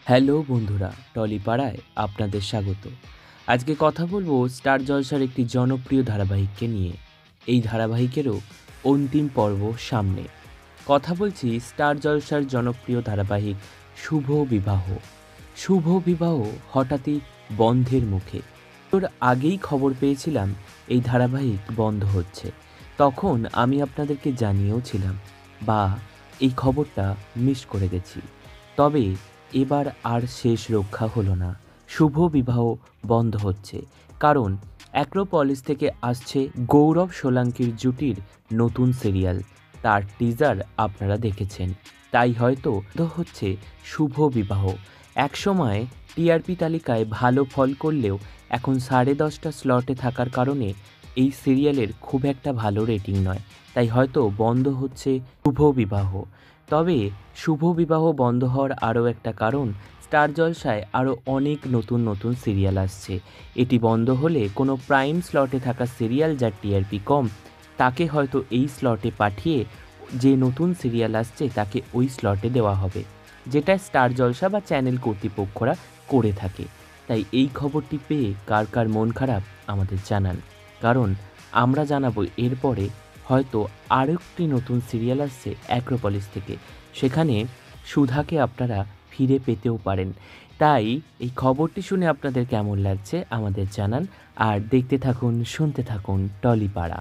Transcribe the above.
Hello বন্ধুরা, টলিপাড়ায় আপনাদের স্বাগত। আজকে কথা বলবো স্টার জলসার একটি জনপ্রিয় ধারাবাহিককে নিয়ে। এই ধারাবাহিকেরও অন্তিম পর্ব সামনে। কথা বলছি স্টার জলসার জনপ্রিয় ধারাবাহিক শুভ বিবাহ। শুভ বিবাহ হঠাৎই বন্ধের মুখে। তোর আগেই খবর পেয়েছিলাম এই ধারাবাহিক বন্ধ হচ্ছে। তখন আমি আপনাদেরকে জানিয়েও ছিলাম, বা এই খবরটা মিস করে গেছি। তবে এবার আর শেষ রক্ষা হলো না। শুভ বিবাহ বন্ধ হচ্ছে, কারণ অ্যাক্রোপলিস থেকে আসছে গৌরব সোলাঙ্কির জুটির নতুন সিরিয়াল। তার টিজার আপনারা দেখেছেন, তাই হয়তো হচ্ছে শুভ বিবাহ। একসময় টিআরপি তালিকায় ভালো ফল করলেও এখন 10:30 স্লটে থাকার কারণে এই সিরিয়ালের খুব একটা ভালো রেটিং নয়, তাই হয়তো বন্ধ হচ্ছে শুভ বিবাহ। তবে শুভ বিবাহ বন্ধ হওয়ার আরও একটা কারণ, স্টার জলসায় আরও অনেক নতুন নতুন সিরিয়াল আসছে। এটি বন্ধ হলে কোনো প্রাইম স্লটে থাকা সিরিয়াল যার টিআরপি কম, তাকে হয়তো এই স্লটে পাঠিয়ে যে নতুন সিরিয়াল আসছে তাকে ওই স্লটে দেওয়া হবে, যেটা স্টার জলসা বা চ্যানেল কর্তৃপক্ষরা করে থাকে। তাই এই খবরটি পেয়ে কার কার মন খারাপ আমাদের জানান, কারণ আমরা জানাবো এরপরে হয়তো আরও একটি নতুন সিরিয়াল আসছে অ্যাক্রোপলিস থেকে। সেখানে সুধাকে আপনারা ফিরে পেতেও পারেন। তাই এই খবরটি শুনে আপনাদের কেমন লাগছে আমাদের জানান, আর দেখতে থাকুন, শুনতে থাকুন টলিপাড়া।